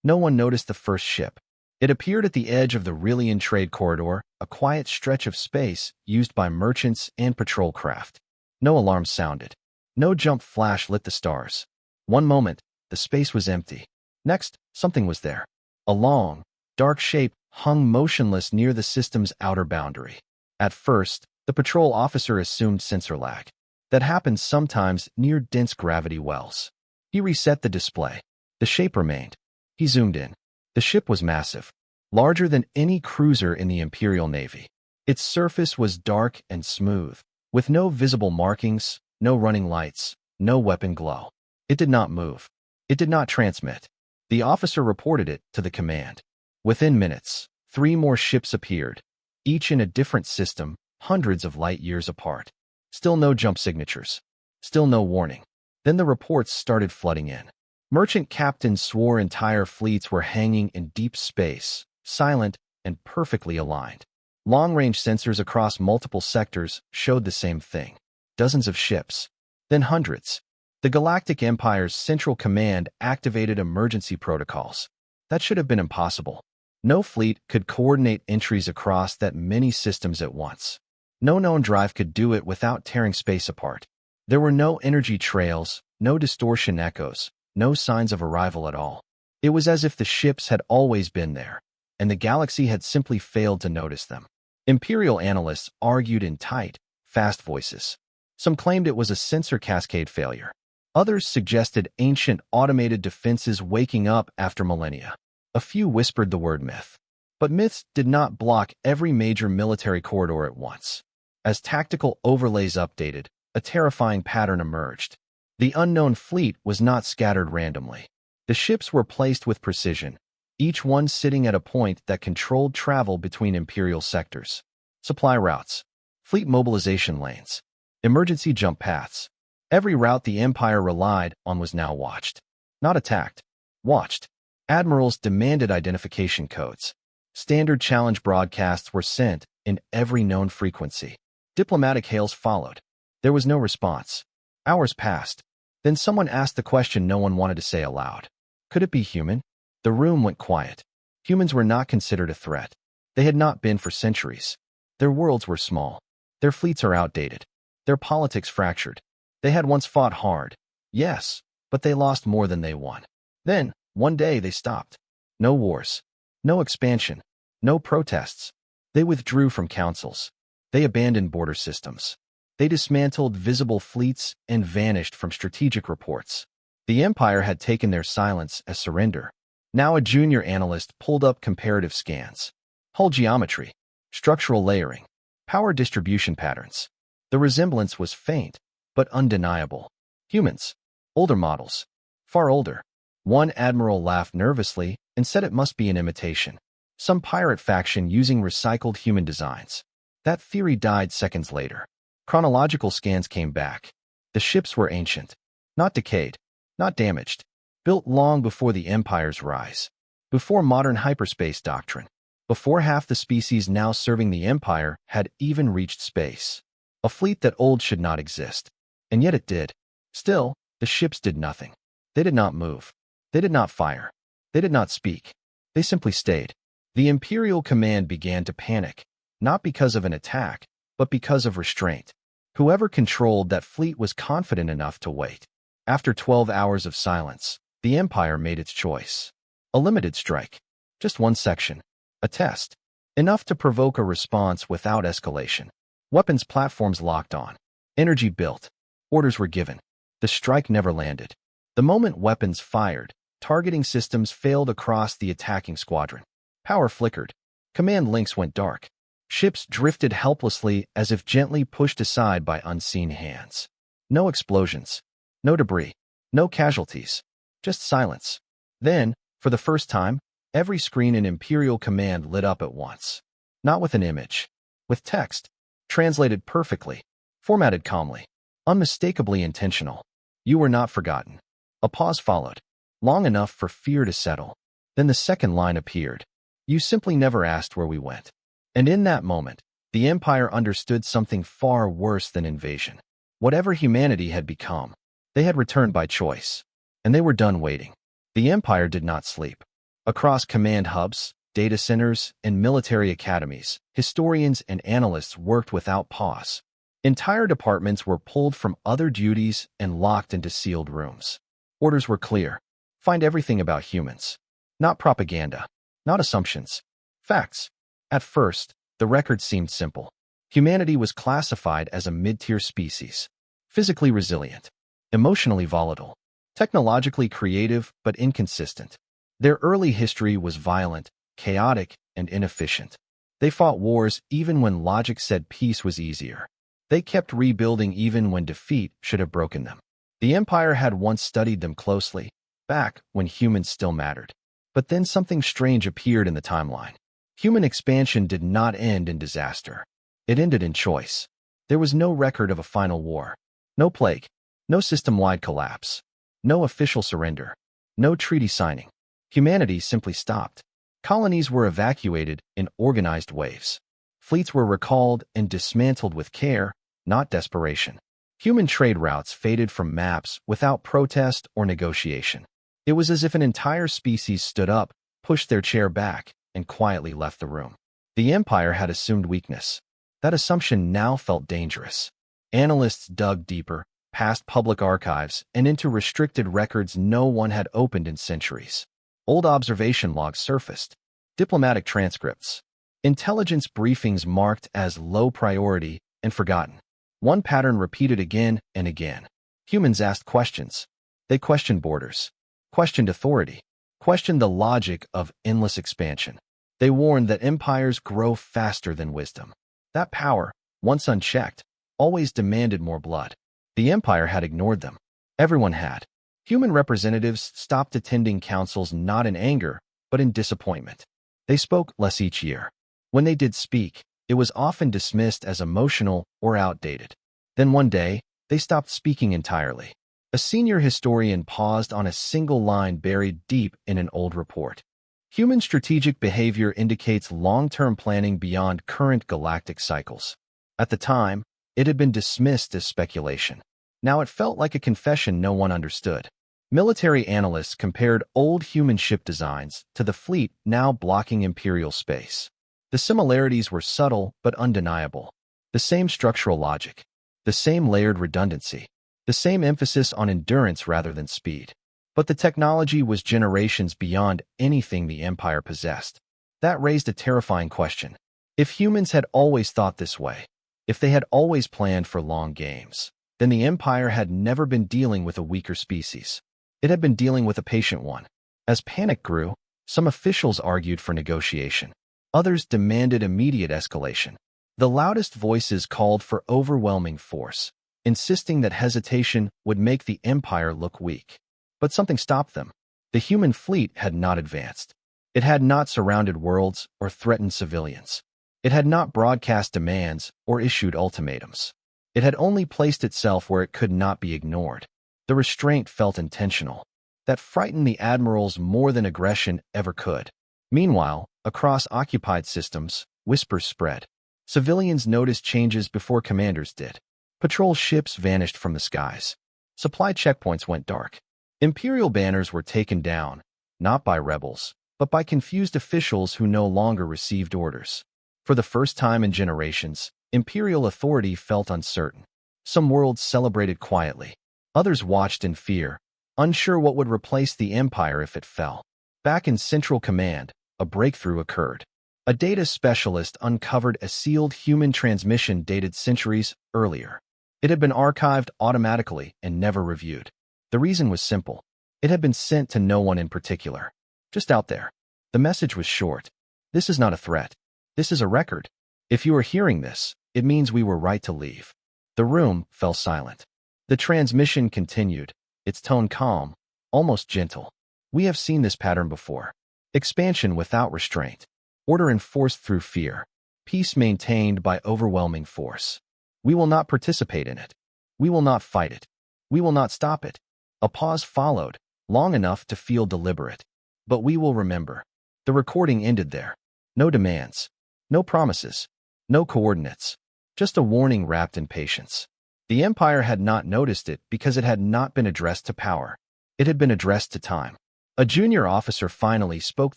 No one noticed the first ship. It appeared at the edge of the Rillian trade corridor, a quiet stretch of space used by merchants and patrol craft. No alarm sounded. No jump flash lit the stars. One moment, the space was empty. Next, something was there. A long, dark shape hung motionless near the system's outer boundary. At first, the patrol officer assumed sensor lag. That happens sometimes near dense gravity wells. He reset the display. The shape remained. He zoomed in. The ship was massive, larger than any cruiser in the Imperial Navy. Its surface was dark and smooth, with no visible markings, no running lights, no weapon glow. It did not move. It did not transmit. The officer reported it to the command. Within minutes, 3 more ships appeared, each in a different system, hundreds of light years apart. Still no jump signatures. Still no warning. Then the reports started flooding in. Merchant captains swore entire fleets were hanging in deep space, silent and perfectly aligned. Long-range sensors across multiple sectors showed the same thing. Dozens of ships. Then hundreds. The Galactic Empire's Central Command activated emergency protocols. That should have been impossible. No fleet could coordinate entries across that many systems at once. No known drive could do it without tearing space apart. There were no energy trails, no distortion echoes, no signs of arrival at all. It was as if the ships had always been there, and the galaxy had simply failed to notice them. Imperial analysts argued in tight, fast voices. Some claimed it was a sensor cascade failure. Others suggested ancient automated defenses waking up after millennia. A few whispered the word myth. But myths did not block every major military corridor at once. As tactical overlays updated, a terrifying pattern emerged. The unknown fleet was not scattered randomly. The ships were placed with precision, each one sitting at a point that controlled travel between Imperial sectors. Supply routes, fleet mobilization lanes, emergency jump paths. Every route the Empire relied on was now watched. Not attacked. Watched. Admirals demanded identification codes. Standard challenge broadcasts were sent in every known frequency. Diplomatic hails followed. There was no response. Hours passed. Then someone asked the question no one wanted to say aloud. Could it be human? The room went quiet. Humans were not considered a threat. They had not been for centuries. Their worlds were small. Their fleets are outdated. Their politics fractured. They had once fought hard. Yes, but they lost more than they won. Then, one day they stopped. No wars. No expansion. No protests. They withdrew from councils. They abandoned border systems. They dismantled visible fleets and vanished from strategic reports. The Empire had taken their silence as surrender. Now a junior analyst pulled up comparative scans. Hull geometry, structural layering, power distribution patterns. The resemblance was faint, but undeniable. Humans. Older models. Far older. One admiral laughed nervously and said it must be an imitation. Some pirate faction using recycled human designs. That theory died seconds later. Chronological scans came back. The ships were ancient. Not decayed. Not damaged. Built long before the Empire's rise. Before modern hyperspace doctrine. Before half the species now serving the Empire had even reached space. A fleet that old should not exist. And yet it did. Still, the ships did nothing. They did not move. They did not fire. They did not speak. They simply stayed. The Imperial command began to panic, not because of an attack, but because of restraint. Whoever controlled that fleet was confident enough to wait. After 12 hours of silence, the Empire made its choice. A limited strike. Just one section. A test. Enough to provoke a response without escalation. Weapons platforms locked on. Energy built. Orders were given. The strike never landed. The moment weapons fired, targeting systems failed across the attacking squadron. Power flickered. Command links went dark. Ships drifted helplessly as if gently pushed aside by unseen hands. No explosions. No debris. No casualties. Just silence. Then, for the first time, every screen in Imperial Command lit up at once. Not with an image. With text. Translated perfectly. Formatted calmly. Unmistakably intentional. You were not forgotten. A pause followed. Long enough for fear to settle. Then the second line appeared. You simply never asked where we went. And in that moment, the Empire understood something far worse than invasion. Whatever humanity had become, they had returned by choice. And they were done waiting. The Empire did not sleep. Across command hubs, data centers, and military academies, historians and analysts worked without pause. Entire departments were pulled from other duties and locked into sealed rooms. Orders were clear. Find everything about humans. Not propaganda. Not assumptions. Facts. At first, the record seemed simple. Humanity was classified as a mid-tier species. Physically resilient. Emotionally volatile. Technologically creative but inconsistent. Their early history was violent, chaotic, and inefficient. They fought wars even when logic said peace was easier. They kept rebuilding even when defeat should have broken them. The Empire had once studied them closely, back when humans still mattered. But then something strange appeared in the timeline. Human expansion did not end in disaster. It ended in choice. There was no record of a final war. No plague. No system-wide collapse. No official surrender. No treaty signing. Humanity simply stopped. Colonies were evacuated in organized waves. Fleets were recalled and dismantled with care, not desperation. Human trade routes faded from maps without protest or negotiation. It was as if an entire species stood up, pushed their chair back, and quietly left the room. The Empire had assumed weakness. That assumption now felt dangerous. Analysts dug deeper, past public archives, and into restricted records no one had opened in centuries. Old observation logs surfaced. Diplomatic transcripts. Intelligence briefings marked as low priority and forgotten. One pattern repeated again and again. Humans asked questions. They questioned borders. Questioned authority. Questioned the logic of endless expansion. They warned that empires grow faster than wisdom. That power, once unchecked, always demanded more blood. The Empire had ignored them. Everyone had. Human representatives stopped attending councils not in anger, but in disappointment. They spoke less each year. When they did speak, it was often dismissed as emotional or outdated. Then one day, they stopped speaking entirely. A senior historian paused on a single line buried deep in an old report. Human strategic behavior indicates long-term planning beyond current galactic cycles. At the time, it had been dismissed as speculation. Now it felt like a confession no one understood. Military analysts compared old human ship designs to the fleet now blocking Imperial space. The similarities were subtle but undeniable. The same structural logic. The same layered redundancy. The same emphasis on endurance rather than speed. But the technology was generations beyond anything the Empire possessed. That raised a terrifying question. If humans had always thought this way, if they had always planned for long games, then the Empire had never been dealing with a weaker species. It had been dealing with a patient one. As panic grew, some officials argued for negotiation. Others demanded immediate escalation. The loudest voices called for overwhelming force, insisting that hesitation would make the Empire look weak. But something stopped them. The human fleet had not advanced. It had not surrounded worlds or threatened civilians. It had not broadcast demands or issued ultimatums. It had only placed itself where it could not be ignored. The restraint felt intentional. That frightened the admirals more than aggression ever could. Meanwhile, across occupied systems, whispers spread. Civilians noticed changes before commanders did. Patrol ships vanished from the skies. Supply checkpoints went dark. Imperial banners were taken down, not by rebels, but by confused officials who no longer received orders. For the first time in generations, Imperial authority felt uncertain. Some worlds celebrated quietly. Others watched in fear, unsure what would replace the Empire if it fell. Back in Central Command, a breakthrough occurred. A data specialist uncovered a sealed human transmission dated centuries earlier. It had been archived automatically and never reviewed. The reason was simple. It had been sent to no one in particular. Just out there. The message was short. This is not a threat. This is a record. If you are hearing this, it means we were right to leave. The room fell silent. The transmission continued, its tone calm, almost gentle. We have seen this pattern before. Expansion without restraint. Order enforced through fear. Peace maintained by overwhelming force. We will not participate in it. We will not fight it. We will not stop it. A pause followed, long enough to feel deliberate. But we will remember. The recording ended there. No demands. No promises. No coordinates. Just a warning wrapped in patience. The Empire had not noticed it because it had not been addressed to power. It had been addressed to time. A junior officer finally spoke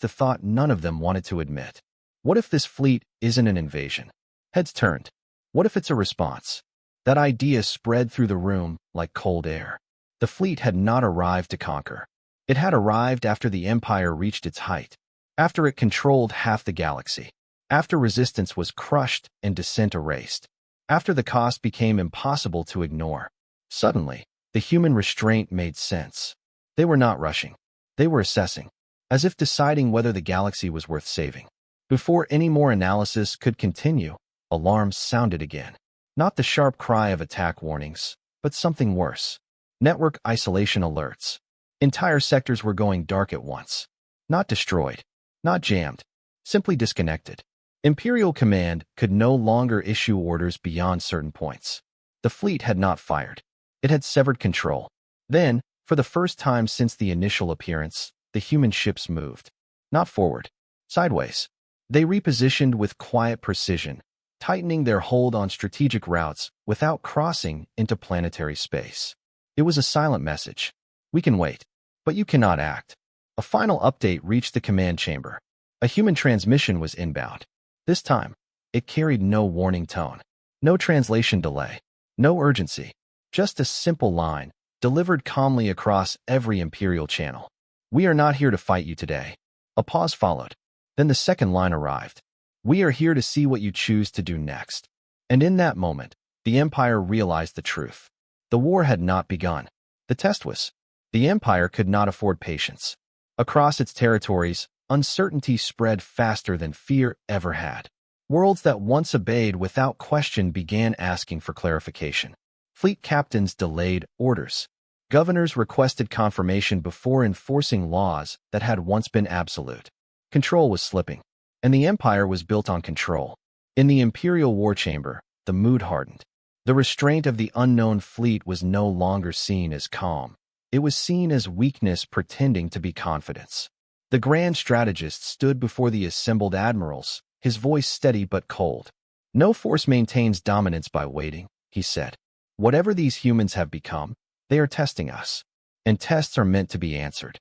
the thought none of them wanted to admit. What if this fleet isn't an invasion? Heads turned. What if it's a response? That idea spread through the room like cold air. The fleet had not arrived to conquer. It had arrived after the Empire reached its height, after it controlled half the galaxy, after resistance was crushed and dissent erased, after the cost became impossible to ignore. Suddenly, the human restraint made sense. They were not rushing. They were assessing, as if deciding whether the galaxy was worth saving. Before any more analysis could continue, alarms sounded again. Not the sharp cry of attack warnings, but something worse. Network isolation alerts. Entire sectors were going dark at once. Not destroyed, not jammed, simply disconnected. Imperial Command could no longer issue orders beyond certain points. The fleet had not fired. It had severed control. Then, for the first time since the initial appearance, the human ships moved. Not forward, sideways. They repositioned with quiet precision, tightening their hold on strategic routes without crossing into planetary space. It was a silent message. We can wait, but you cannot act. A final update reached the command chamber. A human transmission was inbound. This time, it carried no warning tone, no translation delay, no urgency, just a simple line, delivered calmly across every Imperial channel. We are not here to fight you today. A pause followed. Then the second line arrived. We are here to see what you choose to do next. And in that moment, the Empire realized the truth. The war had not begun. The test was. The Empire could not afford patience. Across its territories, uncertainty spread faster than fear ever had. Worlds that once obeyed without question began asking for clarification. Fleet captains delayed orders. Governors requested confirmation before enforcing laws that had once been absolute. Control was slipping, and the Empire was built on control. In the Imperial War Chamber, the mood hardened. The restraint of the unknown fleet was no longer seen as calm. It was seen as weakness pretending to be confidence. The Grand Strategist stood before the assembled admirals, his voice steady but cold. No force maintains dominance by waiting, he said. Whatever these humans have become, they are testing us. And tests are meant to be answered.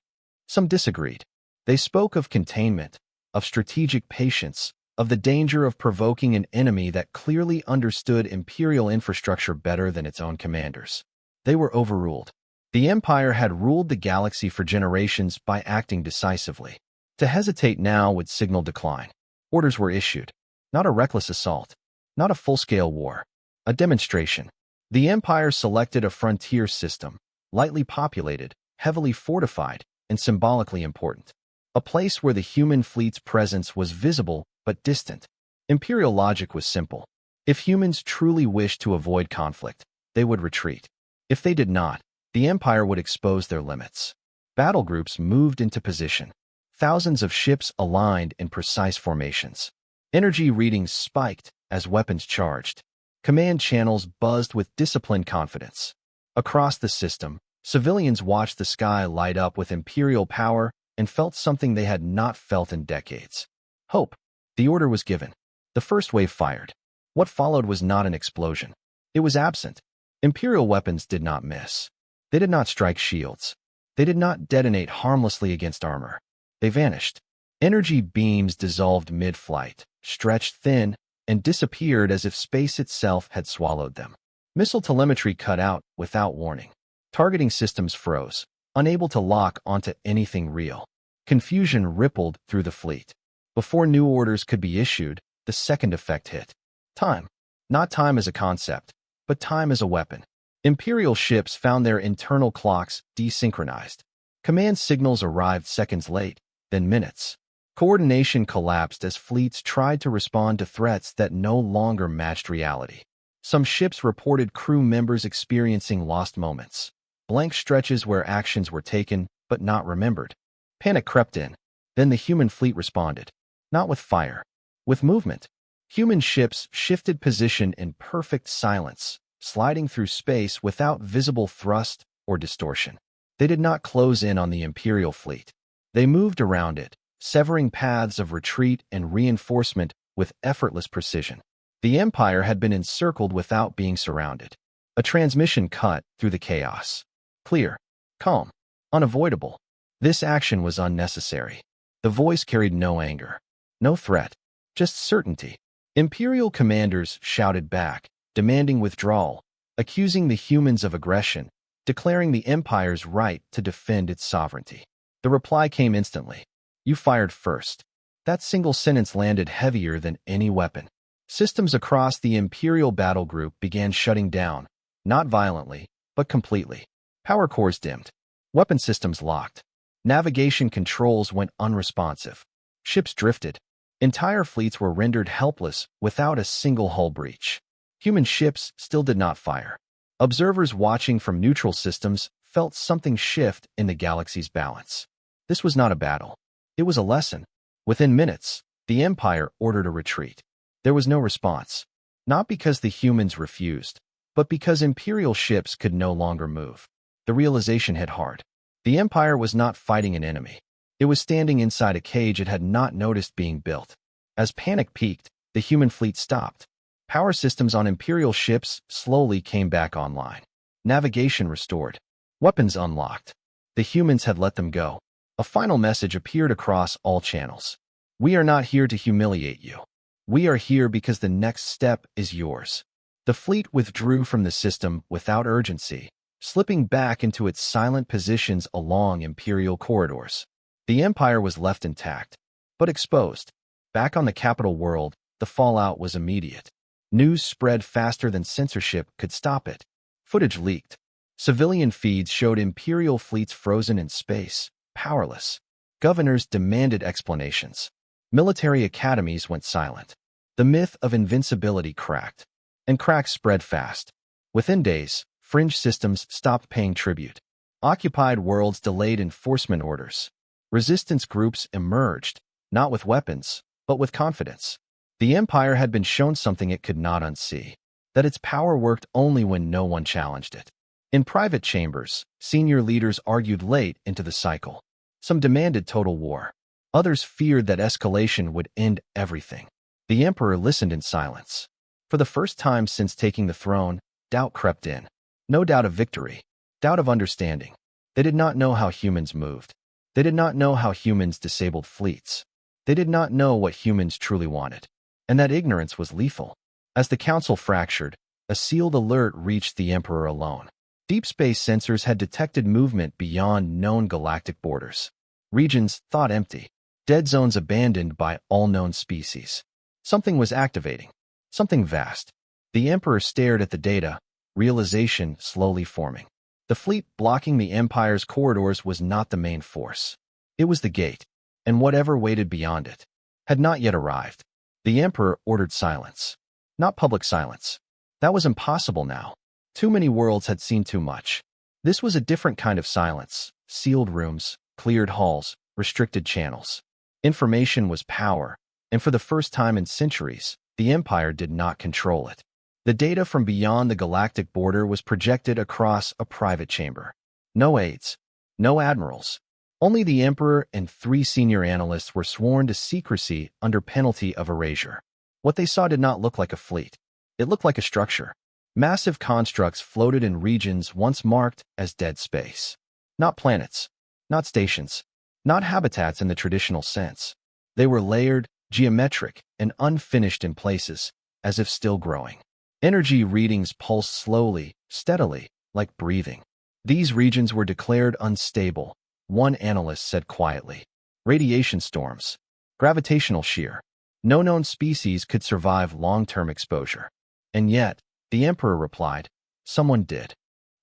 Some disagreed. They spoke of containment, of strategic patience, of the danger of provoking an enemy that clearly understood Imperial infrastructure better than its own commanders. They were overruled. The Empire had ruled the galaxy for generations by acting decisively. To hesitate now would signal decline. Orders were issued. Not a reckless assault. Not a full-scale war. A demonstration. The Empire selected a frontier system, lightly populated, heavily fortified, and symbolically important. A place where the human fleet's presence was visible but distant. Imperial logic was simple. If humans truly wished to avoid conflict, they would retreat. If they did not, the Empire would expose their limits. Battle groups moved into position. Thousands of ships aligned in precise formations. Energy readings spiked as weapons charged. Command channels buzzed with disciplined confidence. Across the system, civilians watched the sky light up with Imperial power and felt something they had not felt in decades. Hope. The order was given. The first wave fired. What followed was not an explosion. It was absent. Imperial weapons did not miss. They did not strike shields. They did not detonate harmlessly against armor. They vanished. Energy beams dissolved mid-flight, stretched thin, and disappeared as if space itself had swallowed them. Missile telemetry cut out without warning. Targeting systems froze, unable to lock onto anything real. Confusion rippled through the fleet. Before new orders could be issued, the second effect hit. Time. Not time as a concept, but time as a weapon. Imperial ships found their internal clocks desynchronized. Command signals arrived seconds late, then minutes. Coordination collapsed as fleets tried to respond to threats that no longer matched reality. Some ships reported crew members experiencing lost moments. Blank stretches where actions were taken, but not remembered. Panic crept in. Then the human fleet responded. Not with fire. With movement. Human ships shifted position in perfect silence, sliding through space without visible thrust or distortion. They did not close in on the Imperial fleet. They moved around it, severing paths of retreat and reinforcement with effortless precision. The Empire had been encircled without being surrounded. A transmission cut through the chaos. Clear, calm, unavoidable. This action was unnecessary. The voice carried no anger, no threat, just certainty. Imperial commanders shouted back, demanding withdrawal, accusing the humans of aggression, declaring the Empire's right to defend its sovereignty. The reply came instantly. You fired first. That single sentence landed heavier than any weapon. Systems across the Imperial battle group began shutting down, not violently, but completely. Power cores dimmed. Weapon systems locked. Navigation controls went unresponsive. Ships drifted. Entire fleets were rendered helpless without a single hull breach. Human ships still did not fire. Observers watching from neutral systems felt something shift in the galaxy's balance. This was not a battle. It was a lesson. Within minutes, the Empire ordered a retreat. There was no response. Not because the humans refused, but because Imperial ships could no longer move. The realization hit hard. The Empire was not fighting an enemy. It was standing inside a cage it had not noticed being built. As panic peaked, the human fleet stopped. Power systems on Imperial ships slowly came back online. Navigation restored. Weapons unlocked. The humans had let them go. A final message appeared across all channels. We are not here to humiliate you. We are here because the next step is yours. The fleet withdrew from the system without urgency, slipping back into its silent positions along Imperial corridors. The Empire was left intact, but exposed. Back on the capital world, the fallout was immediate. News spread faster than censorship could stop it. Footage leaked. Civilian feeds showed Imperial fleets frozen in space, powerless. Governors demanded explanations. Military academies went silent. The myth of invincibility cracked. And cracks spread fast. Within days, fringe systems stopped paying tribute. Occupied worlds delayed enforcement orders. Resistance groups emerged, not with weapons, but with confidence. The Empire had been shown something it could not unsee, that its power worked only when no one challenged it. In private chambers, senior leaders argued late into the cycle. Some demanded total war. Others feared that escalation would end everything. The Emperor listened in silence. For the first time since taking the throne, doubt crept in. No doubt of victory, doubt of understanding. They did not know how humans moved. They did not know how humans disabled fleets. They did not know what humans truly wanted. And that ignorance was lethal. As the council fractured, a sealed alert reached the Emperor alone. Deep space sensors had detected movement beyond known galactic borders. Regions thought empty. Dead zones abandoned by all known species. Something was activating. Something vast. The Emperor stared at the data, realization slowly forming. The fleet blocking the Empire's corridors was not the main force. It was the gate, and whatever waited beyond it had not yet arrived. The Emperor ordered silence. Not public silence. That was impossible now. Too many worlds had seen too much. This was a different kind of silence. Sealed rooms, cleared halls, restricted channels. Information was power, and for the first time in centuries, the Empire did not control it. The data from beyond the galactic border was projected across a private chamber. No aides, no admirals. Only the Emperor and 3 senior analysts were sworn to secrecy under penalty of erasure. What they saw did not look like a fleet. It looked like a structure. Massive constructs floated in regions once marked as dead space. Not planets, not stations, not habitats in the traditional sense. They were layered, geometric, and unfinished in places, as if still growing. Energy readings pulsed slowly, steadily, like breathing. These regions were declared unstable, one analyst said quietly. Radiation storms. Gravitational shear. No known species could survive long-term exposure. And yet, the Emperor replied, someone did.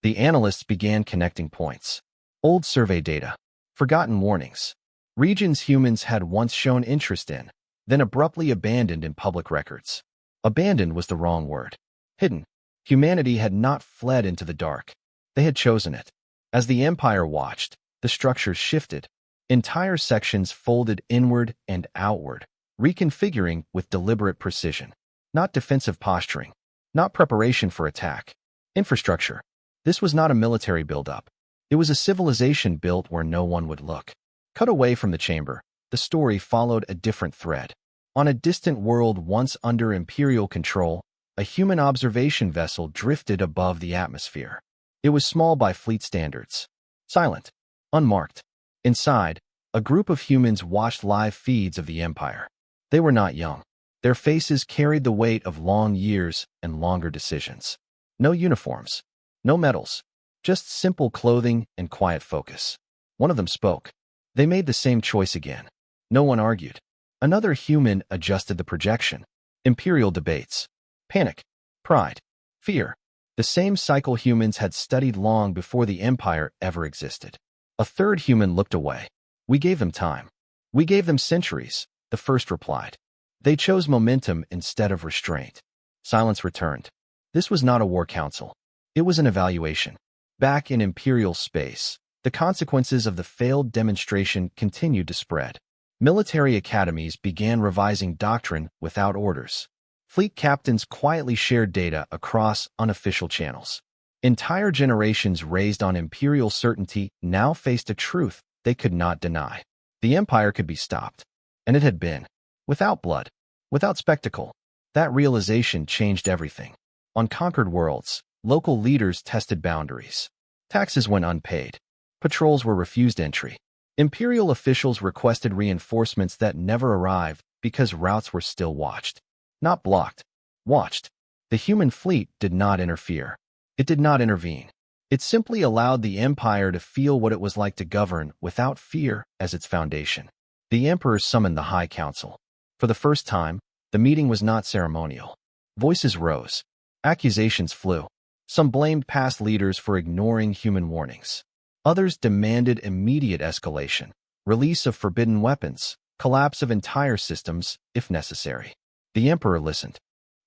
The analysts began connecting points. Old survey data. Forgotten warnings. Regions humans had once shown interest in, then abruptly abandoned in public records. Abandoned was the wrong word. Hidden. Humanity had not fled into the dark. They had chosen it. As the Empire watched, the structures shifted. Entire sections folded inward and outward, reconfiguring with deliberate precision. Not defensive posturing. Not preparation for attack. Infrastructure. This was not a military buildup. It was a civilization built where no one would look. Cut away from the chamber, the story followed a different thread. On a distant world once under Imperial control, a human observation vessel drifted above the atmosphere. It was small by fleet standards. Silent. Unmarked. Inside, a group of humans watched live feeds of the Empire. They were not young. Their faces carried the weight of long years and longer decisions. No uniforms, no medals, just simple clothing and quiet focus. One of them spoke. They made the same choice again. No one argued. Another human adjusted the projection. Imperial debates. Panic. Pride. Fear. The same cycle humans had studied long before the Empire ever existed. A third human looked away. We gave them time. We gave them centuries, the first replied. They chose momentum instead of restraint. Silence returned. This was not a war council. It was an evaluation. Back in Imperial space, the consequences of the failed demonstration continued to spread. Military academies began revising doctrine without orders. Fleet captains quietly shared data across unofficial channels. Entire generations raised on Imperial certainty now faced a truth they could not deny. The Empire could be stopped. And it had been. Without blood. Without spectacle. That realization changed everything. On conquered worlds, local leaders tested boundaries. Taxes went unpaid. Patrols were refused entry. Imperial officials requested reinforcements that never arrived because routes were still watched. Not blocked. Watched. The human fleet did not interfere. It did not intervene. It simply allowed the Empire to feel what it was like to govern without fear as its foundation. The Emperor summoned the High Council. For the first time, the meeting was not ceremonial. Voices rose. Accusations flew. Some blamed past leaders for ignoring human warnings. Others demanded immediate escalation, release of forbidden weapons, collapse of entire systems, if necessary. The Emperor listened,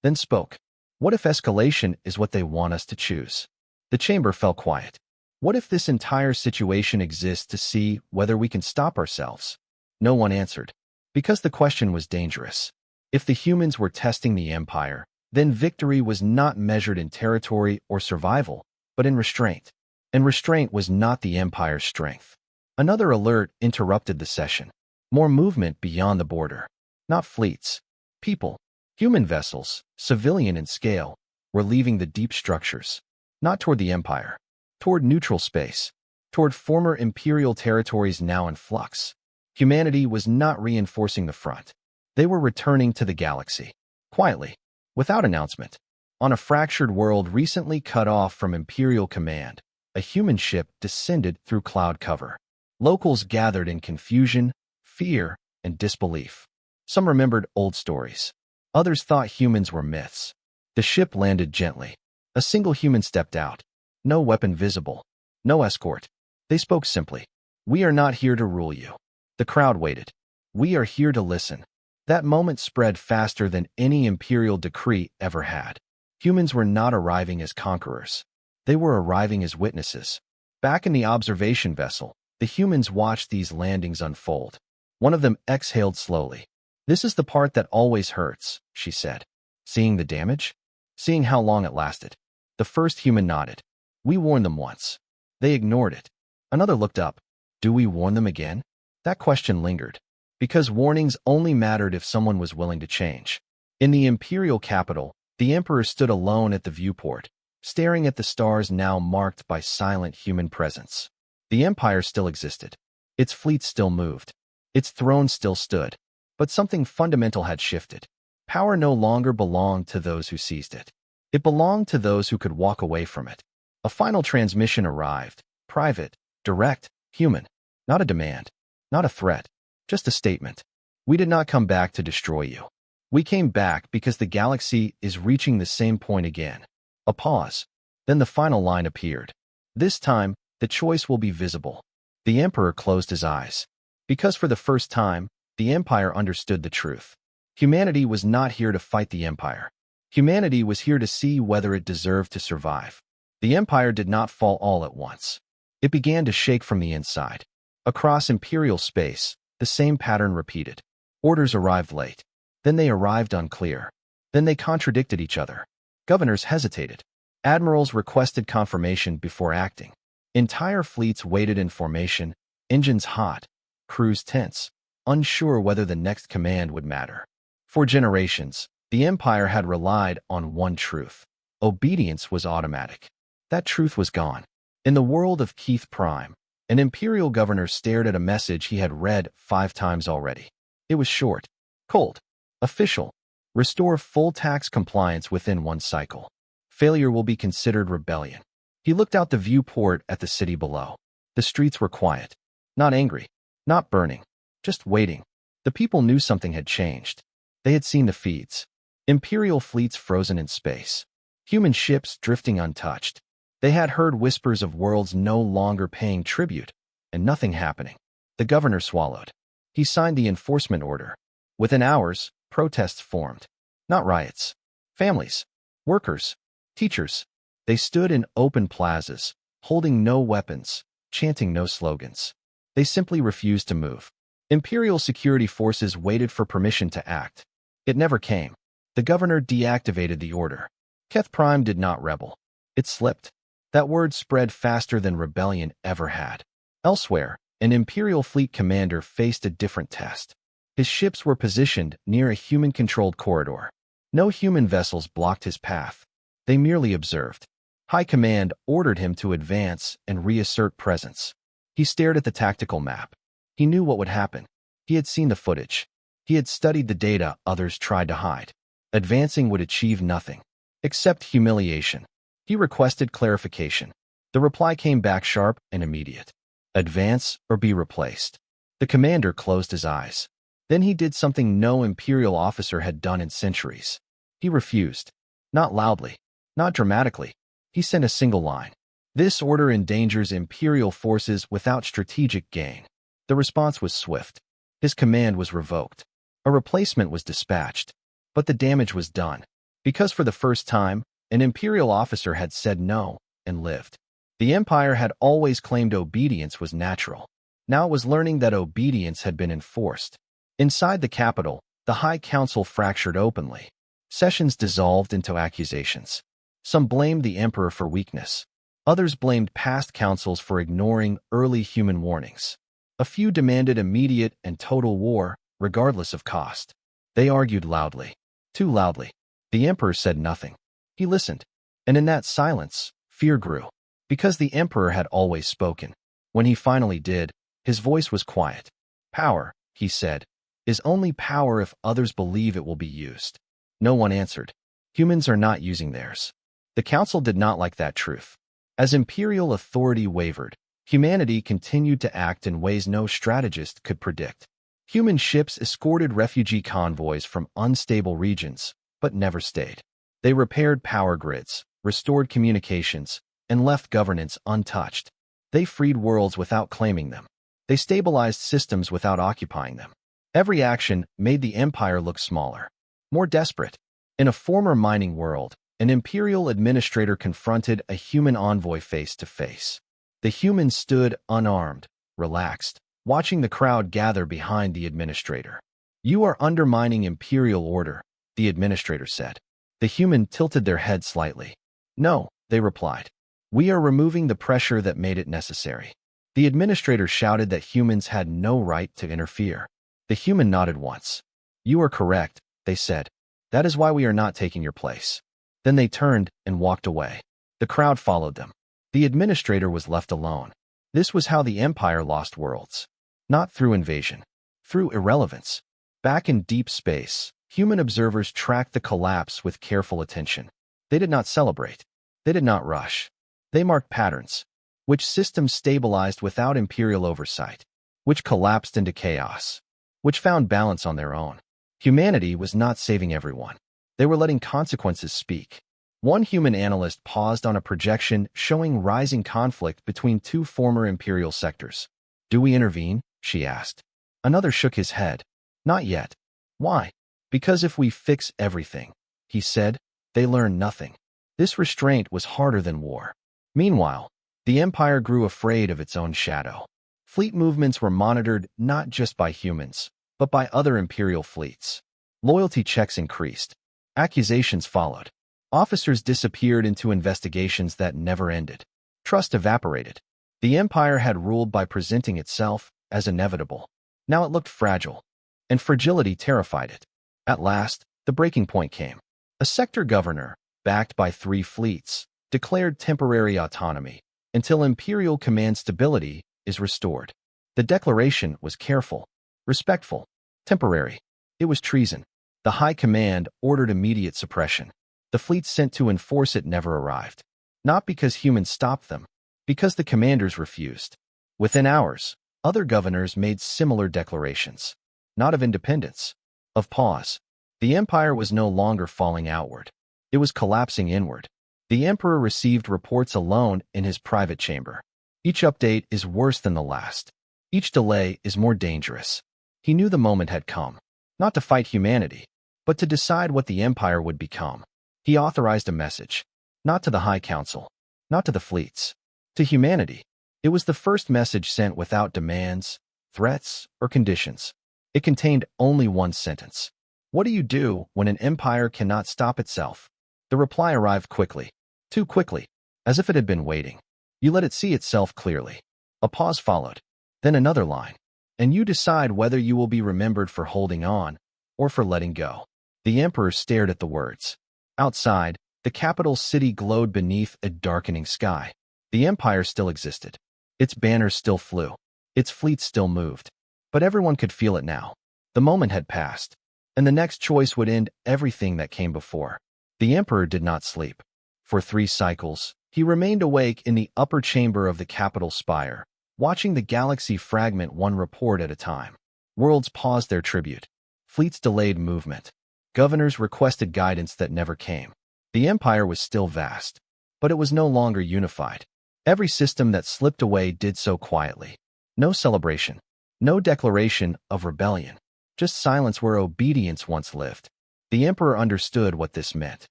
then spoke. What if escalation is what they want us to choose? The chamber fell quiet. What if this entire situation exists to see whether we can stop ourselves? No one answered, because the question was dangerous. If the humans were testing the Empire, then victory was not measured in territory or survival, but in restraint. And restraint was not the Empire's strength. Another alert interrupted the session. More movement beyond the border. Not fleets. People, human vessels, civilian in scale, were leaving the deep structures. Not toward the Empire. Toward neutral space. Toward former imperial territories now in flux. Humanity was not reinforcing the front. They were returning to the galaxy. Quietly. Without announcement. On a fractured world recently cut off from Imperial command, a human ship descended through cloud cover. Locals gathered in confusion, fear, and disbelief. Some remembered old stories. Others thought humans were myths. The ship landed gently. A single human stepped out. No weapon visible. No escort. They spoke simply. We are not here to rule you. The crowd waited. We are here to listen. That moment spread faster than any imperial decree ever had. Humans were not arriving as conquerors. They were arriving as witnesses. Back in the observation vessel, the humans watched these landings unfold. One of them exhaled slowly. This is the part that always hurts, she said. Seeing the damage? Seeing how long it lasted. The first human nodded. We warned them once. They ignored it. Another looked up. Do we warn them again? That question lingered. Because warnings only mattered if someone was willing to change. In the imperial capital, the Emperor stood alone at the viewport, staring at the stars now marked by silent human presence. The Empire still existed. Its fleet still moved. Its throne still stood. But something fundamental had shifted. Power no longer belonged to those who seized it. It belonged to those who could walk away from it. A final transmission arrived. Private, direct, human. Not a demand. Not a threat. Just a statement. We did not come back to destroy you. We came back because the galaxy is reaching the same point again. A pause. Then the final line appeared. This time, the choice will be visible. The Emperor closed his eyes. Because for the first time, the Empire understood the truth. Humanity was not here to fight the Empire. Humanity was here to see whether it deserved to survive. The Empire did not fall all at once. It began to shake from the inside. Across imperial space, the same pattern repeated. Orders arrived late. Then they arrived unclear. Then they contradicted each other. Governors hesitated. Admirals requested confirmation before acting. Entire fleets waited in formation, engines hot, crews tense, unsure whether the next command would matter. For generations, the Empire had relied on one truth. Obedience was automatic. That truth was gone. In the world of Keith Prime, An Imperial governor stared at a message he had read 5 times already. It was short, cold, official. Restore full tax compliance within 1 cycle. Failure will be considered rebellion. He looked out the viewport at the city below. The streets were quiet. Not angry. Not burning. Just waiting. The people knew something had changed. They had seen the feeds. Imperial fleets frozen in space. Human ships drifting untouched. They had heard whispers of worlds no longer paying tribute, and nothing happening. The governor swallowed. He signed the enforcement order. Within hours, protests formed. Not riots. Families. Workers. Teachers. They stood in open plazas, holding no weapons, chanting no slogans. They simply refused to move. Imperial security forces waited for permission to act. It never came. The governor deactivated the order. Keth Prime did not rebel. It slipped. That word spread faster than rebellion ever had. Elsewhere, an Imperial fleet commander faced a different test. His ships were positioned near a human-controlled corridor. No human vessels blocked his path. They merely observed. High Command ordered him to advance and reassert presence. He stared at the tactical map. He knew what would happen. He had seen the footage. He had studied the data others tried to hide. Advancing would achieve nothing, except humiliation. He requested clarification. The reply came back sharp and immediate. Advance or be replaced. The commander closed his eyes. Then he did something no Imperial officer had done in centuries. He refused. Not loudly. Not dramatically. He sent a single line. This order endangers Imperial forces without strategic gain. The response was swift. His command was revoked. A replacement was dispatched. But the damage was done. Because for the first time, an Imperial officer had said no and lived. The Empire had always claimed obedience was natural. Now it was learning that obedience had been enforced. Inside the capital, the High Council fractured openly. Sessions dissolved into accusations. Some blamed the Emperor for weakness. Others blamed past councils for ignoring early human warnings. A few demanded immediate and total war, regardless of cost. They argued loudly. Too loudly. The Emperor said nothing. He listened. And in that silence, fear grew. Because the Emperor had always spoken. When he finally did, his voice was quiet. Power, he said, is only power if others believe it will be used. No one answered. Humans are not using theirs. The Council did not like that truth. As Imperial authority wavered, humanity continued to act in ways no strategist could predict. Human ships escorted refugee convoys from unstable regions, but never stayed. They repaired power grids, restored communications, and left governance untouched. They freed worlds without claiming them. They stabilized systems without occupying them. Every action made the Empire look smaller, more desperate. In a former mining world, an Imperial administrator confronted a human envoy face to face. The human stood unarmed, relaxed, watching the crowd gather behind the administrator. You are undermining Imperial order, the administrator said. The human tilted their head slightly. No, they replied. We are removing the pressure that made it necessary. The administrator shouted that humans had no right to interfere. The human nodded once. You are correct, they said. That is why we are not taking your place. Then they turned and walked away. The crowd followed them. The administrator was left alone. This was how the Empire lost worlds. Not through invasion. Through irrelevance. Back in deep space, human observers tracked the collapse with careful attention. They did not celebrate. They did not rush. They marked patterns. Which systems stabilized without Imperial oversight? Which collapsed into chaos? Which found balance on their own? Humanity was not saving everyone. They were letting consequences speak. One human analyst paused on a projection showing rising conflict between 2 former Imperial sectors. Do we intervene? She asked. Another shook his head. Not yet. Why? Because if we fix everything, he said, they learn nothing. This restraint was harder than war. Meanwhile, the Empire grew afraid of its own shadow. Fleet movements were monitored not just by humans, but by other Imperial fleets. Loyalty checks increased. Accusations followed. Officers disappeared into investigations that never ended. Trust evaporated. The Empire had ruled by presenting itself as inevitable. Now it looked fragile, and fragility terrified it. At last, the breaking point came. A sector governor, backed by 3 fleets, declared temporary autonomy until Imperial command stability is restored. The declaration was careful, respectful, temporary. It was treason. The High Command ordered immediate suppression. The fleets sent to enforce it never arrived. Not because humans stopped them, because the commanders refused. Within hours, other governors made similar declarations. Not of independence, of pause. The empire was no longer falling outward. It was collapsing inward. The emperor received reports alone in his private chamber. Each update is worse than the last. Each delay is more dangerous. He knew the moment had come, not to fight humanity, but to decide what the empire would become. He authorized a message, not to the High Council, not to the fleets, to humanity. It was the first message sent without demands, threats, or conditions. It contained only one sentence. What do you do when an empire cannot stop itself? The reply arrived quickly, too quickly, as if it had been waiting. You let it see itself clearly. A pause followed, then another line. And you decide whether you will be remembered for holding on or for letting go. The emperor stared at the words. Outside, the capital city glowed beneath a darkening sky. The empire still existed. Its banners still flew. Its fleets still moved. But everyone could feel it now. The moment had passed, and the next choice would end everything that came before. The emperor did not sleep. For 3 cycles, he remained awake in the upper chamber of the capital spire, watching the galaxy fragment one report at a time. Worlds paused their tribute. Fleets delayed movement. Governors requested guidance that never came. The empire was still vast, but it was no longer unified. Every system that slipped away did so quietly. No celebration, no declaration of rebellion, just silence where obedience once lived. The emperor understood what this meant.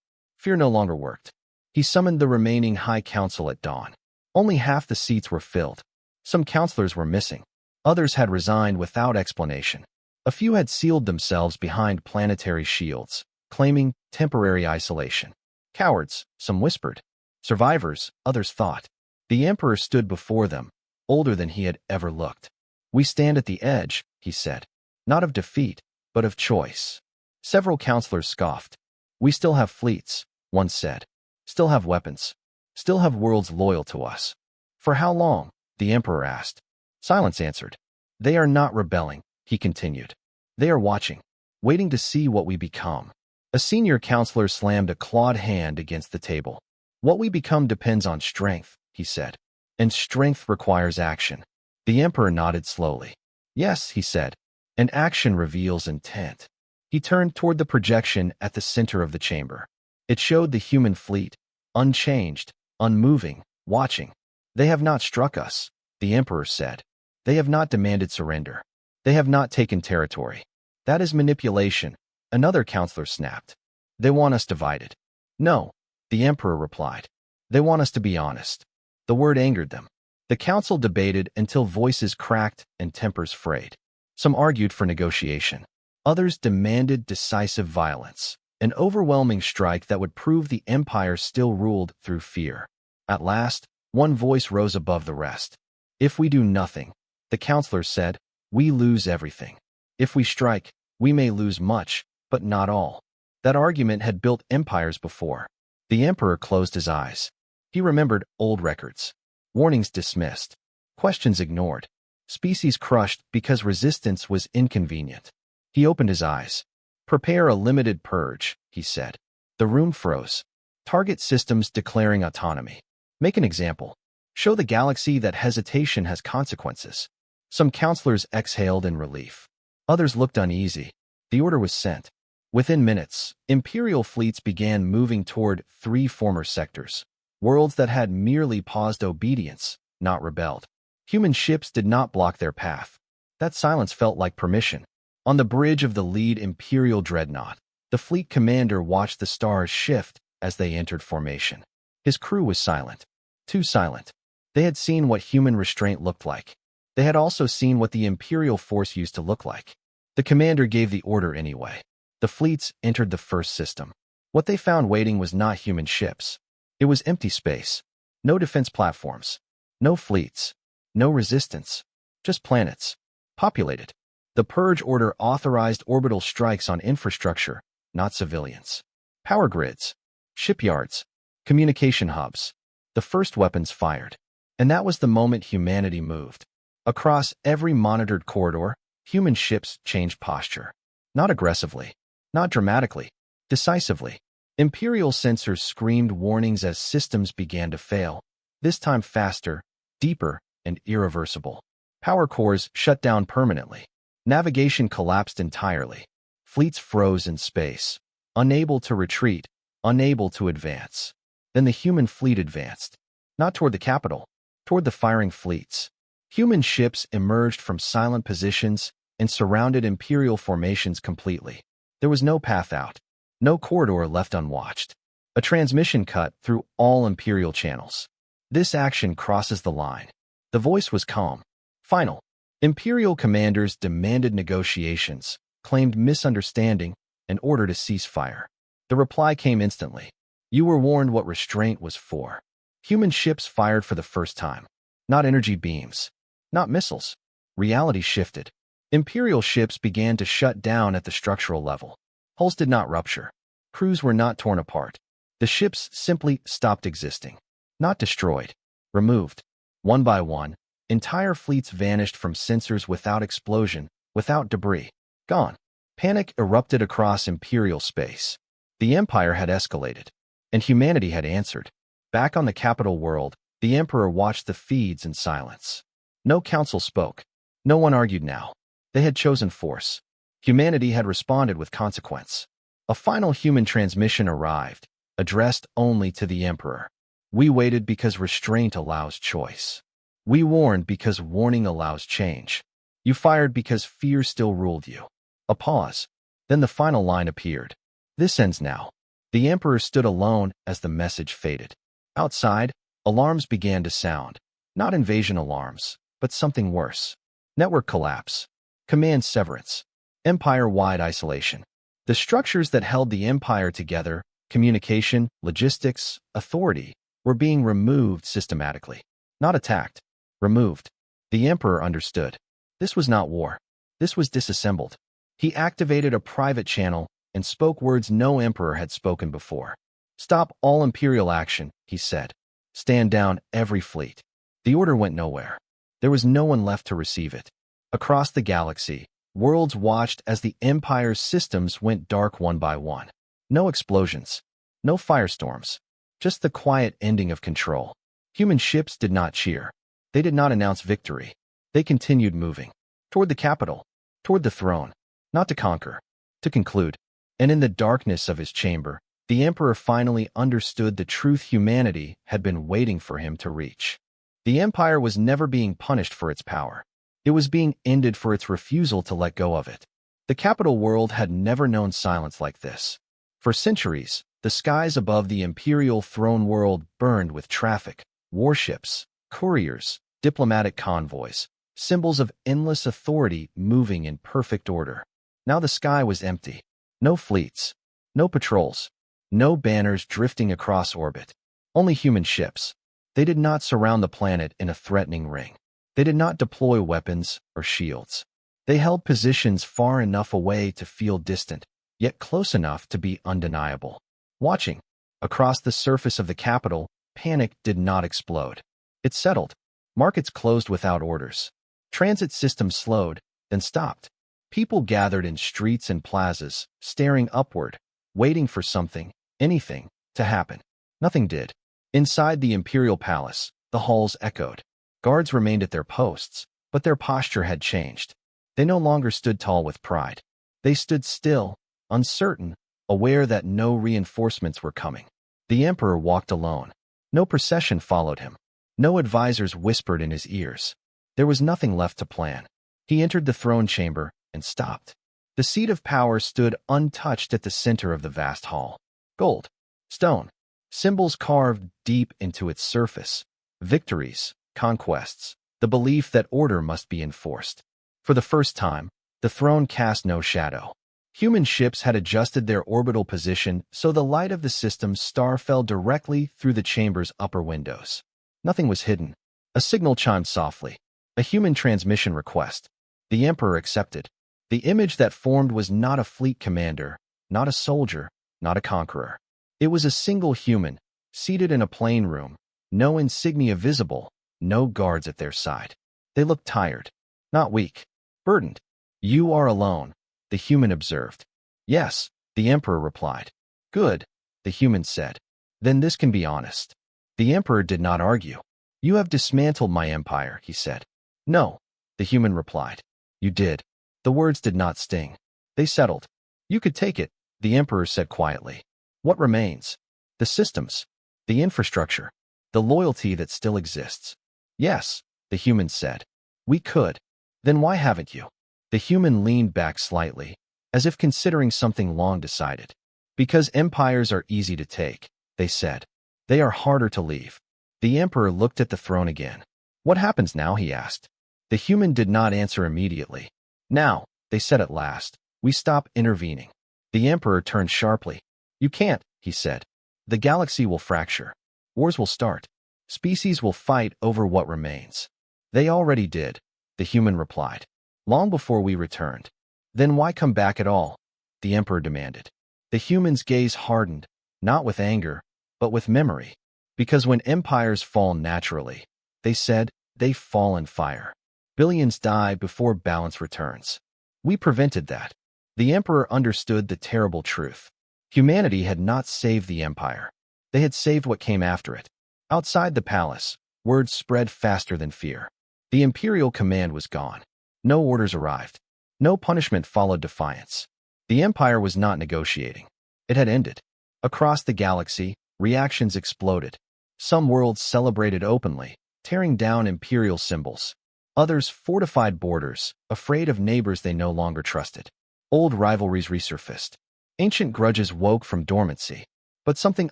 Fear no longer worked. He summoned the remaining High Council at dawn. Only half the seats were filled. Some counselors were missing. Others had resigned without explanation. A few had sealed themselves behind planetary shields, claiming temporary isolation. Cowards, some whispered. Survivors, others thought. The emperor stood before them, older than he had ever looked. We stand at the edge, he said. Not of defeat, but of choice. Several counselors scoffed. We still have fleets, one said. Still have weapons. Still have worlds loyal to us. For how long? The emperor asked. Silence answered. They are not rebelling, he continued. They are watching, waiting to see what we become. A senior counselor slammed a clawed hand against the table. What we become depends on strength, he said. And strength requires action. The emperor nodded slowly. Yes, he said. And action reveals intent. He turned toward the projection at the center of the chamber. It showed the human fleet, unchanged, unmoving, watching. They have not struck us, the emperor said. They have not demanded surrender. They have not taken territory. That is manipulation, another counselor snapped. They want us divided. No, the emperor replied. They want us to be honest. The word angered them. The council debated until voices cracked and tempers frayed. Some argued for negotiation. Others demanded decisive violence, an overwhelming strike that would prove the empire still ruled through fear. At last, one voice rose above the rest. If we do nothing, the counselors said, we lose everything. If we strike, we may lose much, but not all. That argument had built empires before. The emperor closed his eyes. He remembered old records. Warnings dismissed. Questions ignored. Species crushed because resistance was inconvenient. He opened his eyes. Prepare a limited purge, he said. The room froze. Target systems declaring autonomy. Make an example. Show the galaxy that hesitation has consequences. Some counselors exhaled in relief. Others looked uneasy. The order was sent. Within minutes, Imperial fleets began moving toward 3 former sectors. Worlds that had merely paused obedience, not rebelled. Human ships did not block their path. That silence felt like permission. On the bridge of the lead Imperial dreadnought, the fleet commander watched the stars shift as they entered formation. His crew was silent. Too silent. They had seen what human restraint looked like. They had also seen what the Imperial force used to look like. The commander gave the order anyway. The fleets entered the first system. What they found waiting was not human ships. It was empty space. No defense platforms. No fleets. No resistance. Just planets. Populated. The Purge Order authorized orbital strikes on infrastructure, not civilians. Power grids. Shipyards. Communication hubs. The first weapons fired. And that was the moment humanity moved. Across every monitored corridor, human ships changed posture. Not aggressively, not dramatically, decisively. Imperial sensors screamed warnings as systems began to fail, this time faster, deeper, and irreversible. Power cores shut down permanently. Navigation collapsed entirely. Fleets froze in space, unable to retreat, unable to advance. Then the human fleet advanced, not toward the capital, toward the firing fleets. Human ships emerged from silent positions and surrounded Imperial formations completely. There was no path out, no corridor left unwatched. A transmission cut through all Imperial channels. This action crosses the line. The voice was calm, final. Imperial commanders demanded negotiations, claimed misunderstanding, and ordered a ceasefire. The reply came instantly. You were warned what restraint was for. Human ships fired for the first time. Not energy beams, not missiles. Reality shifted. Imperial ships began to shut down at the structural level. Hulls did not rupture. Crews were not torn apart. The ships simply stopped existing. Not destroyed. Removed. One by one, entire fleets vanished from sensors without explosion, without debris. Gone. Panic erupted across Imperial space. The Empire had escalated, and humanity had answered. Back on the capital world, the Emperor watched the feeds in silence. No council spoke. No one argued now. They had chosen force. Humanity had responded with consequence. A final human transmission arrived, addressed only to the Emperor. We waited because restraint allows choice. We warned because warning allows change. You fired because fear still ruled you. A pause. Then the final line appeared. This ends now. The Emperor stood alone as the message faded. Outside, alarms began to sound. Not invasion alarms, but something worse. Network collapse. Command severance. Empire-wide isolation. The structures that held the Empire together, communication, logistics, authority, were being removed systematically. Not attacked. Removed. The Emperor understood. This was not war. This was disassembled. He activated a private channel and spoke words no emperor had spoken before. Stop all Imperial action, he said. Stand down every fleet. The order went nowhere. There was no one left to receive it. Across the galaxy, worlds watched as the Empire's systems went dark one by one. No explosions. No firestorms. Just the quiet ending of control. Human ships did not cheer. They did not announce victory. They continued moving. Toward the capital. Toward the throne. Not to conquer. To conclude. And in the darkness of his chamber, the Emperor finally understood the truth humanity had been waiting for him to reach. The Empire was never being punished for its power. It was being ended for its refusal to let go of it. The capital world had never known silence like this. For centuries, the skies above the Imperial throne world burned with traffic, warships, couriers, diplomatic convoys, symbols of endless authority moving in perfect order. Now the sky was empty. No fleets, no patrols, no banners drifting across orbit. Only human ships. They did not surround the planet in a threatening ring. They did not deploy weapons or shields. They held positions far enough away to feel distant, yet close enough to be undeniable. Watching. Across the surface of the capital, panic did not explode. It settled. Markets closed without orders. Transit systems slowed, then stopped. People gathered in streets and plazas, staring upward, waiting for something, anything, to happen. Nothing did. Inside the Imperial Palace, the halls echoed. Guards remained at their posts, but their posture had changed. They no longer stood tall with pride. They stood still, uncertain, aware that no reinforcements were coming. The Emperor walked alone. No procession followed him. No advisors whispered in his ears. There was nothing left to plan. He entered the throne chamber and stopped. The seat of power stood untouched at the center of the vast hall. Gold, stone, symbols carved deep into its surface. Victories, conquests, the belief that order must be enforced. For the first time, the throne cast no shadow. Human ships had adjusted their orbital position so the light of the system's star fell directly through the chamber's upper windows. Nothing was hidden. A signal chimed softly. A human transmission request. The Emperor accepted. The image that formed was not a fleet commander, not a soldier, not a conqueror. It was a single human, seated in a plain room, no insignia visible, no guards at their side. They looked tired, not weak, burdened. You are alone, the human observed. Yes, the emperor replied. Good, the human said. Then this can be honest. The emperor did not argue. You have dismantled my empire, he said. No, the human replied. You did. The words did not sting. They settled. You could take it, the emperor said quietly. What remains? The systems, the infrastructure, the loyalty that still exists. Yes, the human said. We could. Then why haven't you? The human leaned back slightly, as if considering something long decided. Because empires are easy to take, they said. They are harder to leave. The emperor looked at the throne again. What happens now, he asked. The human did not answer immediately. Now, they said at last, we stop intervening. The emperor turned sharply. You can't, he said. The galaxy will fracture. Wars will start. Species will fight over what remains. They already did, the human replied. Long before we returned. Then why come back at all? The emperor demanded. The human's gaze hardened, not with anger, but with memory. Because when empires fall naturally, they said, they fall in fire. Billions die before balance returns. We prevented that. The emperor understood the terrible truth. Humanity had not saved the empire. They had saved what came after it. Outside the palace, word spread faster than fear. The imperial command was gone. No orders arrived. No punishment followed defiance. The empire was not negotiating. It had ended. Across the galaxy, reactions exploded. Some worlds celebrated openly, tearing down imperial symbols. Others fortified borders, afraid of neighbors they no longer trusted. Old rivalries resurfaced. Ancient grudges woke from dormancy. But something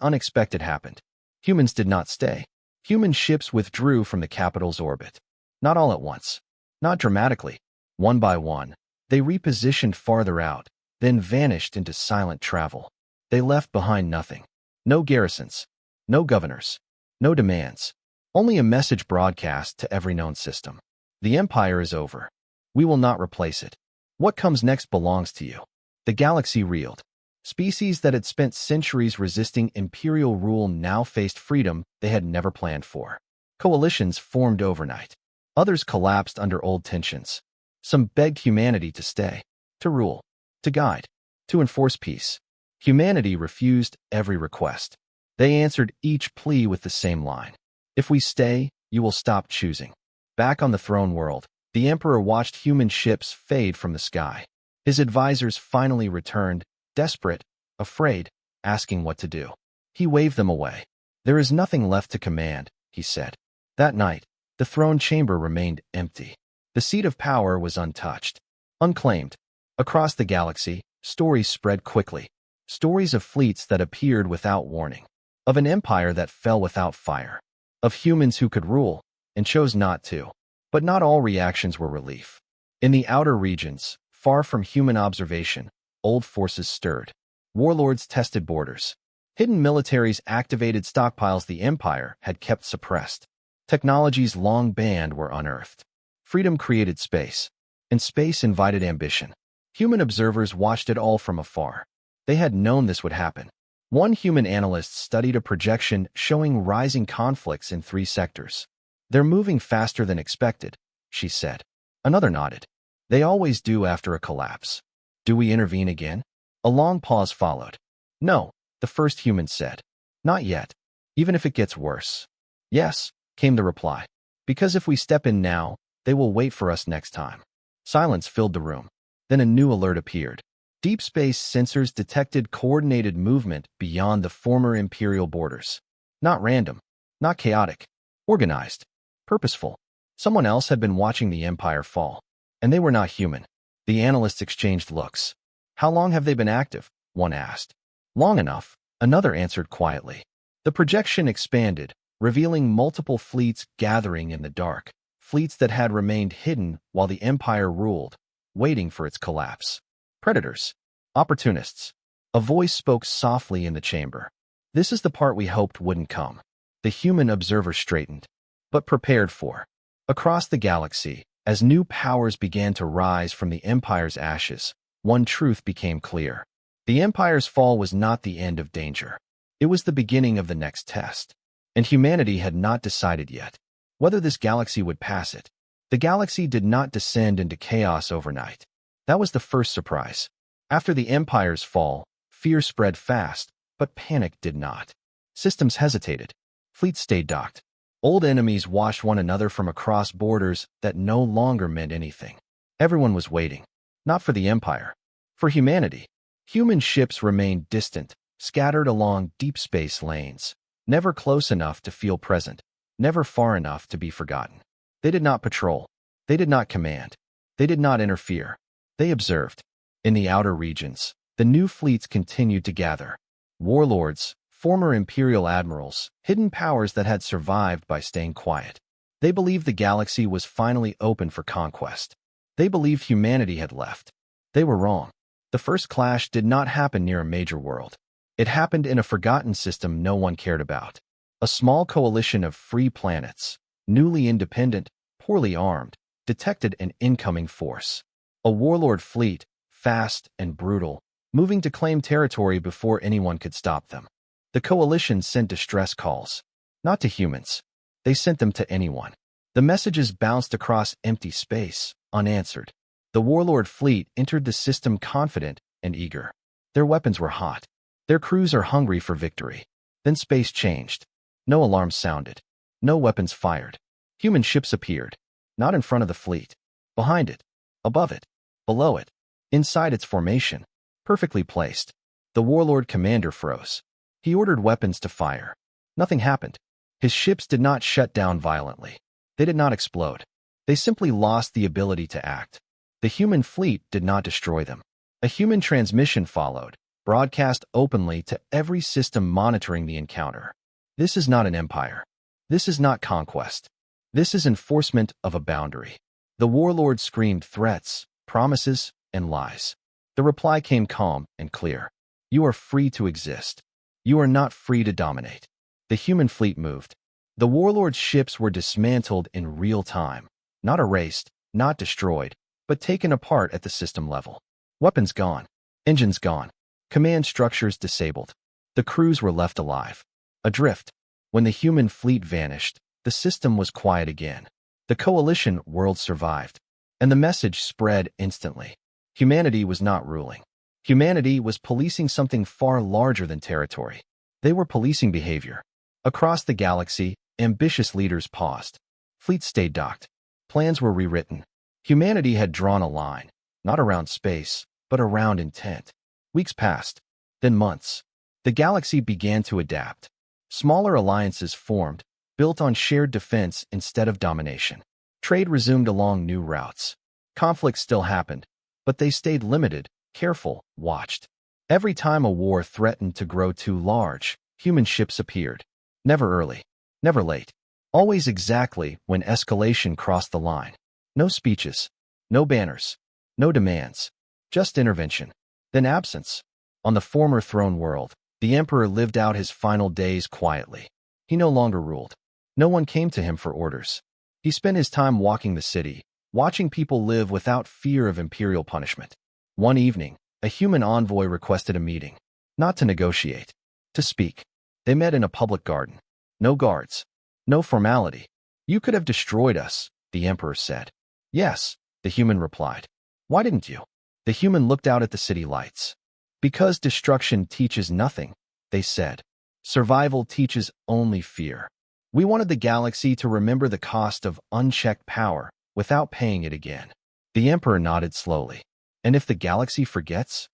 unexpected happened. Humans did not stay. Human ships withdrew from the capital's orbit. Not all at once. Not dramatically. One by one, they repositioned farther out, then vanished into silent travel. They left behind nothing. No garrisons. No governors. No demands. Only a message broadcast to every known system. The empire is over. We will not replace it. What comes next belongs to you. The galaxy reeled. Species that had spent centuries resisting imperial rule now faced freedom they had never planned for. Coalitions formed overnight. Others collapsed under old tensions. Some begged humanity to stay, to rule, to guide, to enforce peace. Humanity refused every request. They answered each plea with the same line. If we stay, you will stop choosing. Back on the throne world, the emperor watched human ships fade from the sky. His advisors finally returned, desperate, afraid, asking what to do. He waved them away. There is nothing left to command, he said. That night, the throne chamber remained empty. The seat of power was untouched, unclaimed. Across the galaxy, stories spread quickly. Stories of fleets that appeared without warning. Of an empire that fell without fire. Of humans who could rule, and chose not to. But not all reactions were relief. In the outer regions, far from human observation, old forces stirred. Warlords tested borders. Hidden militaries activated stockpiles the empire had kept suppressed. Technologies long banned were unearthed. Freedom created space, and space invited ambition. Human observers watched it all from afar. They had known this would happen. One human analyst studied a projection showing rising conflicts in 3 sectors. They're moving faster than expected, she said. Another nodded. They always do after a collapse. Do we intervene again? A long pause followed. No, the first human said. Not yet, even if it gets worse. Yes, came the reply. Because if we step in now, they will wait for us next time. Silence filled the room. Then a new alert appeared. Deep space sensors detected coordinated movement beyond the former imperial borders. Not random, not chaotic, organized, purposeful. Someone else had been watching the empire fall, and they were not human. The analysts exchanged looks. How long have they been active? One asked. Long enough, another answered quietly. The projection expanded, revealing multiple fleets gathering in the dark, fleets that had remained hidden while the empire ruled, waiting for its collapse. Predators. Opportunists. A voice spoke softly in the chamber. This is the part we hoped wouldn't come. The human observer straightened, but prepared for. Across the galaxy, as new powers began to rise from the empire's ashes, one truth became clear. The empire's fall was not the end of danger. It was the beginning of the next test. And humanity had not decided yet whether this galaxy would pass it. The galaxy did not descend into chaos overnight. That was the first surprise. After the Empire's fall, fear spread fast, but panic did not. Systems hesitated. Fleets stayed docked. Old enemies watched one another from across borders that no longer meant anything. Everyone was waiting. Not for the Empire. For humanity. Human ships remained distant, scattered along deep space lanes. Never close enough to feel present. Never far enough to be forgotten. They did not patrol. They did not command. They did not interfere. They observed. In the outer regions, the new fleets continued to gather. Warlords, former imperial admirals, hidden powers that had survived by staying quiet. They believed the galaxy was finally open for conquest. They believed humanity had left. They were wrong. The first clash did not happen near a major world. It happened in a forgotten system no one cared about. A small coalition of free planets, newly independent, poorly armed, detected an incoming force. A warlord fleet, fast and brutal, moving to claim territory before anyone could stop them. The coalition sent distress calls. Not to humans. They sent them to anyone. The messages bounced across empty space, unanswered. The warlord fleet entered the system confident and eager. Their weapons were hot. Their crews are hungry for victory. Then space changed. No alarms sounded. No weapons fired. Human ships appeared. Not in front of the fleet. Behind it. Above it. Below it. Inside its formation. Perfectly placed. The warlord commander froze. He ordered weapons to fire. Nothing happened. His ships did not shut down violently. They did not explode. They simply lost the ability to act. The human fleet did not destroy them. A human transmission followed, broadcast openly to every system monitoring the encounter. This is not an empire. This is not conquest. This is enforcement of a boundary. The warlord screamed threats, promises, and lies. The reply came calm and clear. You are free to exist. You are not free to dominate. The human fleet moved. The warlord's ships were dismantled in real time, not erased, not destroyed, but taken apart at the system level. Weapons gone. Engines gone. Command structures disabled. The crews were left alive. Adrift. When the human fleet vanished, the system was quiet again. The coalition world survived. And the message spread instantly. Humanity was not ruling. Humanity was policing something far larger than territory. They were policing behavior. Across the galaxy, ambitious leaders paused. Fleets stayed docked. Plans were rewritten. Humanity had drawn a line, not around space, but around intent. Weeks passed, then months. The galaxy began to adapt. Smaller alliances formed, built on shared defense instead of domination. Trade resumed along new routes. Conflicts still happened, but they stayed limited, careful, watched. Every time a war threatened to grow too large, human ships appeared. Never early, never late. Always exactly when escalation crossed the line. No speeches, no banners, no demands, just intervention. Then absence. On the former throne world, the emperor lived out his final days quietly. He no longer ruled. No one came to him for orders. He spent his time walking the city, watching people live without fear of imperial punishment. One evening, a human envoy requested a meeting. Not to negotiate. To speak. They met in a public garden. No guards. No formality. You could have destroyed us, the emperor said. Yes, the human replied. Why didn't you? The human looked out at the city lights. Because destruction teaches nothing, they said. Survival teaches only fear. We wanted the galaxy to remember the cost of unchecked power without paying it again. The emperor nodded slowly. And if the galaxy forgets?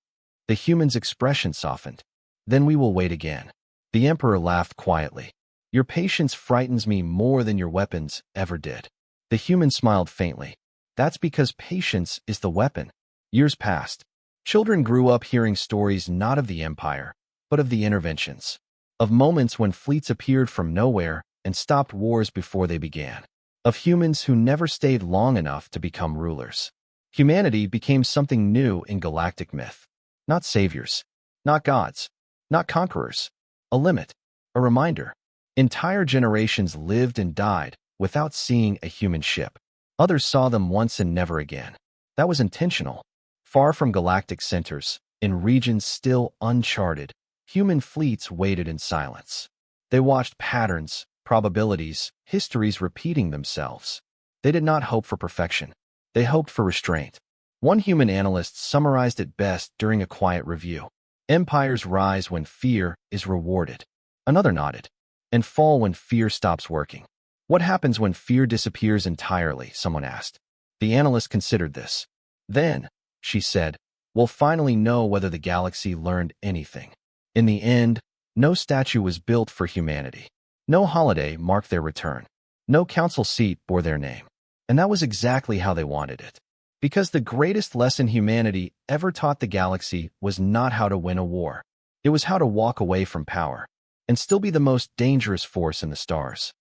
The human's expression softened. Then we will wait again. The emperor laughed quietly. Your patience frightens me more than your weapons ever did. The human smiled faintly. That's because patience is the weapon. Years passed. Children grew up hearing stories not of the empire, but of the interventions. Of moments when fleets appeared from nowhere and stopped wars before they began. Of humans who never stayed long enough to become rulers. Humanity became something new in galactic myth. Not saviors. Not gods. Not conquerors. A limit. A reminder. Entire generations lived and died without seeing a human ship. Others saw them once and never again. That was intentional. Far from galactic centers, in regions still uncharted, human fleets waited in silence. They watched patterns, probabilities, histories repeating themselves. They did not hope for perfection. They hoped for restraint. One human analyst summarized it best during a quiet review. Empires rise when fear is rewarded. Another nodded. And fall when fear stops working. What happens when fear disappears entirely? Someone asked. The analyst considered this. Then, she said, we'll finally know whether the galaxy learned anything. In the end, no statue was built for humanity. No holiday marked their return. No council seat bore their name. And that was exactly how they wanted it. Because the greatest lesson humanity ever taught the galaxy was not how to win a war. It was how to walk away from power and still be the most dangerous force in the stars.